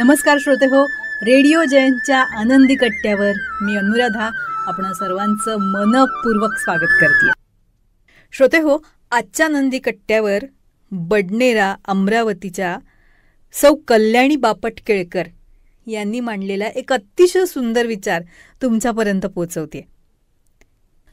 नमस्कार श्रोते हो, रेडिओ जयंतच्या आनंदी कट्ट्यावर मी अनुराधा आपण सर्वांचं मनपूर्वक स्वागत करते. श्रोते हो, आजच्या आनंदी कट्ट्यावर बडनेरा अमरावतीच्या सौ कल्याणी बापट केळकर यांनी मांडलेला एक अतिशय सुंदर विचार तुमच्यापर्यंत पोहोचवते.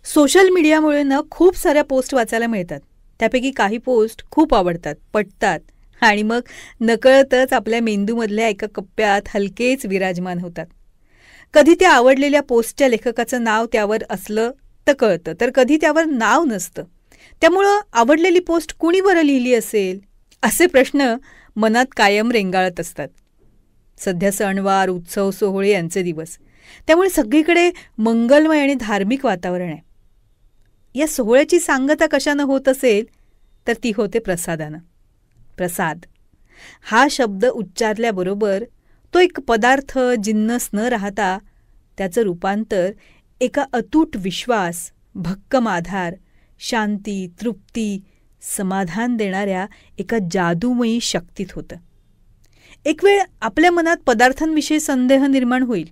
सोशल मीडियामुळे ना खूप साऱ्या पोस्ट वाचायला मिळतात. त्यापैकी काही पोस्ट खूप आवडतात, पटतात आणि मग नकळतच आपल्या मेंदूमधल्या एका कप्प्यात हलकेच विराजमान होतात. कधी त्या आवडलेल्या पोस्टच्या लेखकाचं नाव त्यावर असलं तर कळतं, तर कधी त्यावर नाव नसतं. त्यामुळं आवडलेली पोस्ट कुणी बरं लिहिली असेल असे प्रश्न मनात कायम रेंगाळत असतात. सध्या सणवार, उत्सव, सोहळे यांचे दिवस, त्यामुळे सगळीकडे मंगलमय आणि धार्मिक वातावरण आहे. या सोहळ्याची सांगता कशानं होत असेल तर ती होते प्रसादानं. प्रसाद हा शब्द उच्चारल्याबरोबर तो एक पदार्थ, जिन्नस न राहता त्याचं रूपांतर एका अतूट विश्वास, भक्कम आधार, शांती, तृप्ती, समाधान देणाऱ्या एका जादूमयी शक्तीत होतं. एक वेळ आपल्या मनात पदार्थांविषयी संदेह निर्माण होईल,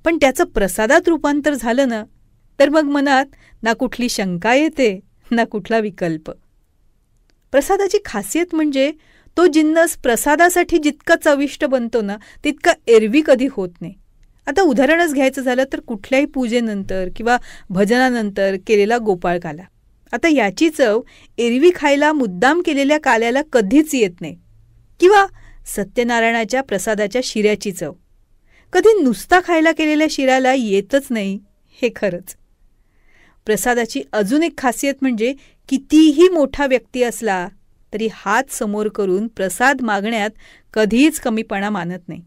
पण त्याचं प्रसादात रूपांतर झालं ना तर मग मनात ना कुठली शंका येते ना कुठला विकल्प. प्रसादाची खासियत म्हणजे तो जिन्नस प्रसादासाठी जितका चविष्ट बनतो ना तितका एरवी कधी होत नाही. आता उदाहरणच घ्यायचं झालं तर कुठल्याही पूजेनंतर किंवा भजनानंतर केलेला गोपाळ काला. आता याची चव एरवी खायला मुद्दाम केलेल्या काल्याला कधीच येत नाही. किंवा सत्यनारायणाच्या प्रसादाच्या शिऱ्याची चव कधी नुसता खायला केलेल्या शिऱ्याला येतच नाही, हे खरंच. प्रसादाची अजून एक खासियत म्हणजे कितीही मोठा व्यक्ती असला तरी हात समोर करून प्रसाद मागण्यात कधीच कमीपणा मानत नाही.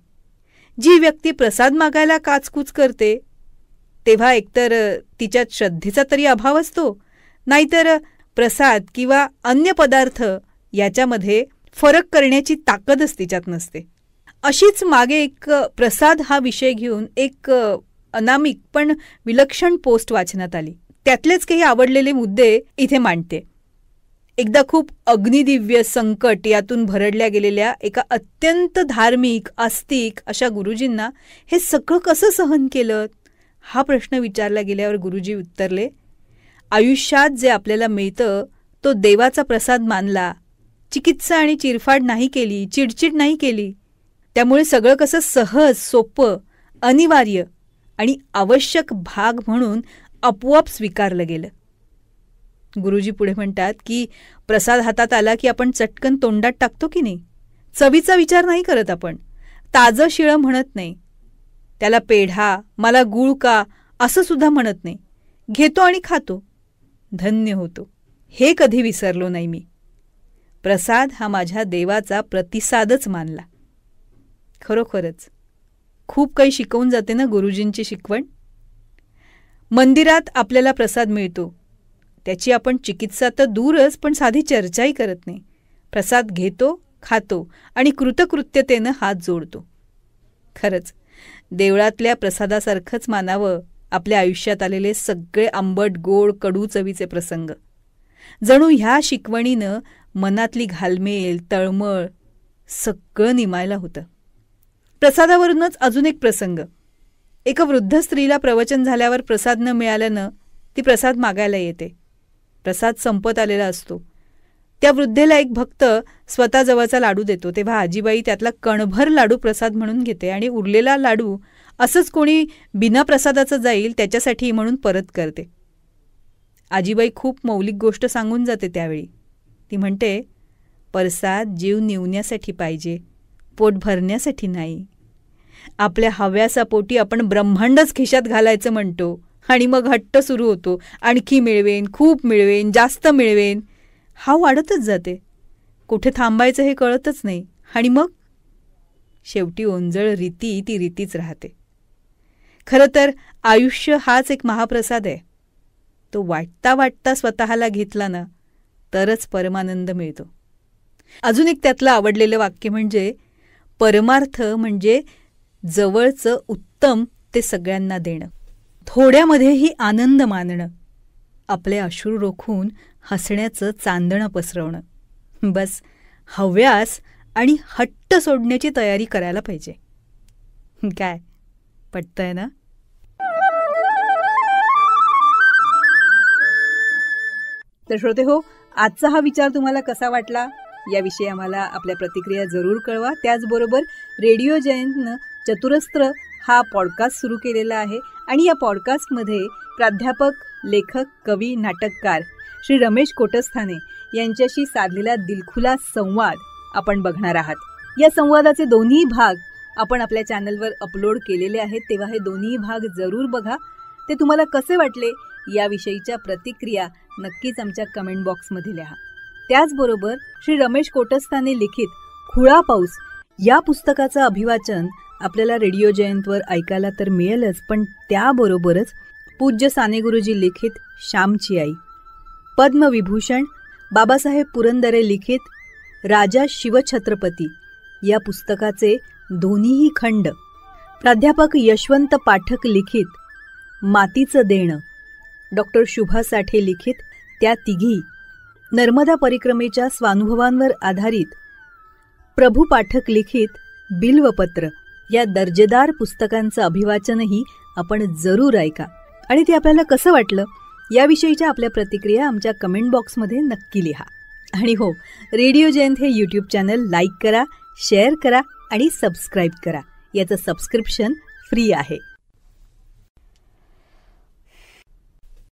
जी व्यक्ती प्रसाद मागायला काचकूच करते तेव्हा एकतर तिच्यात श्रद्धेचा तरी अभाव असतो, नाहीतर प्रसाद किंवा अन्य पदार्थ याच्यामध्ये फरक करण्याची ताकदच तिच्यात नसते. अशीच मागे एक प्रसाद हा विषय घेऊन एक अनामिक पण विलक्षण पोस्ट वाचण्यात आली. त्यातलेच काही आवडलेले मुद्दे इथे मांडते. एकदा खूप अग्निदिव्य संकट यातून भरडल्या गेलेल्या एका अत्यंत धार्मिक, आस्तिक अशा गुरुजींना हे सगळं कसं सहन केलं हा प्रश्न विचारला गेल्यावर गुरुजी उत्तरले, आयुष्यात जे आपल्याला मिळतं तो देवाचा प्रसाद मानला, चिकित्सा आणि चिरफाड नाही केली, चिडचिड नाही केली, त्यामुळे सगळं कसं सहज, सोपं, अनिवार्य आणि आवश्यक भाग म्हणून आपोआप स्वीकारलं गेलं. गुरुजी पुढे म्हणतात की प्रसाद हातात आला की आपण चटकन तोंडात टाकतो की नाही. चवीचा विचार नाही करत आपण, ताजं शिळं म्हणत नाही, त्याला पेढा, मला गूळ का असं सुद्धा म्हणत नाही. घेतो आणि खातो, धन्य होतो. हे कधी विसरलो नाही मी. प्रसाद हा माझ्या देवाचा प्रतिसादच मानला. खरोखरच खूप काही शिकवून जाते ना गुरुजींची शिकवण. मंदिरात आपल्याला प्रसाद मिळतो, त्याची आपण चिकित्सा तर दूरच पण साधी चर्चाही करत नाही. प्रसाद घेतो, खातो आणि कृतकृत्यतेनं हात जोडतो. खरंच देवळातल्या प्रसादासारखंच मानावं आपल्या आयुष्यात आलेले सगळे आंबट, गोड, कडू चवीचे प्रसंग. जणू ह्या शिकवणीनं मनातली घालमेल, तळमळ सगळं निमायला होतं. प्रसादावरूनच अजून एक प्रसंग. एका वृद्ध स्त्रीला प्रवचन झाल्यावर प्रसाद न मिळाल्यानं ती प्रसाद मागायला येते. प्रसाद संपत आलेला असतो. त्या वृद्धेला एक भक्त स्वतःजवळचा लाडू देतो, तेव्हा आजीबाई त्यातला कणभर लाडू प्रसाद म्हणून घेते आणि उरलेला लाडू असंच कोणी बिना प्रसादाचं जाईल त्याच्यासाठी म्हणून परत करते. आजीबाई खूप मौलिक गोष्ट सांगून जाते त्यावेळी. ती म्हणते, प्रसाद जीव निवण्यासाठी पाहिजे, पोट भरण्यासाठी नाही. आपल्या हव्यासापोटी आपण ब्रह्मांडच खिशात घालायचं म्हणतो आणि मग हट्ट सुरू होतो, आणखी मिळवेन, खूप मिळवेन, जास्त मिळवेन. हा वाढतच जाते, कुठे थांबायचं हे कळतच नाही आणि मग शेवटी ओंजळ रीती ती रीतीच राहते. खरं तर आयुष्य हाच एक महाप्रसाद आहे. तो वाटता वाटता स्वतःला घेतला ना तरच परमानंद मिळतो. अजून एक त्यातलं आवडलेलं वाक्य म्हणजे, परमार्थ म्हणजे जवळचं उत्तम ते सगळ्यांना देणं, थोड्यामध्येही आनंद मानणं, आपले अश्रू रोखून हसण्याचं चांदणं पसरवणं. बस हव्यास आणि हट्ट सोडण्याची तयारी करायला पाहिजे. काय पटतंय ना? तर श्रोते हो, आजचा हा विचार तुम्हाला कसा वाटला याविषयी आम्हाला आपल्या प्रतिक्रिया जरूर कळवा. त्याचबरोबर रेडिओ जयंतनं चतुरस्त्र हा पॉडकास्ट सुरू केलेला आहे आणि या पॉडकास्टमध्ये प्राध्यापक, लेखक, कवी, नाटककार श्री रमेश कोटस्थाने यांच्याशी साधलेला दिलखुलास संवाद आपण बघणार आहात. या संवादाचे दोन्ही भाग आपण आपल्या चॅनलवर अपलोड केलेले आहेत, तेव्हा हे दोन्ही भाग जरूर बघा. ते तुम्हाला कसे वाटले याविषयीच्या प्रतिक्रिया नक्कीच आमच्या कमेंट बॉक्समध्ये लिहा. त्याचबरोबर श्री रमेश कोटस्थाने लिखित खुळा पाऊस या पुस्तकाचं अभिवाचन आपल्याला रेडिओ जयंतवर ऐकायला तर मिळेलच, पण त्याबरोबरच पूज्य साने गुरुजी लिखित श्यामची आई, पद्मविभूषण बाबासाहेब पुरंदरे लिखित राजा शिवछत्रपती या पुस्तकाचे दोन्हीही खंड, प्राध्यापक यशवंत पाठक लिखित मातीचं देणं, डॉक्टर शुभा साठे लिखित त्या तिघी, नर्मदा परिक्रमेच्या स्वानुभवांवर आधारित प्रभू पाठक लिखित बिल्वपत्र या दर्जेदार पुस्तकांचं अभिवाचनही आपण जरूर ऐका. आणि ते आपल्याला कसं वाटलं याविषयीच्या आपल्या प्रतिक्रिया आमच्या कमेंट बॉक्समध्ये नक्की लिहा. आणि हो, रेडिओ जयंत हे यूट्यूब चॅनल लाईक करा, शेअर करा आणि सबस्क्राईब करा. याचं सबस्क्रिप्शन फ्री आहे.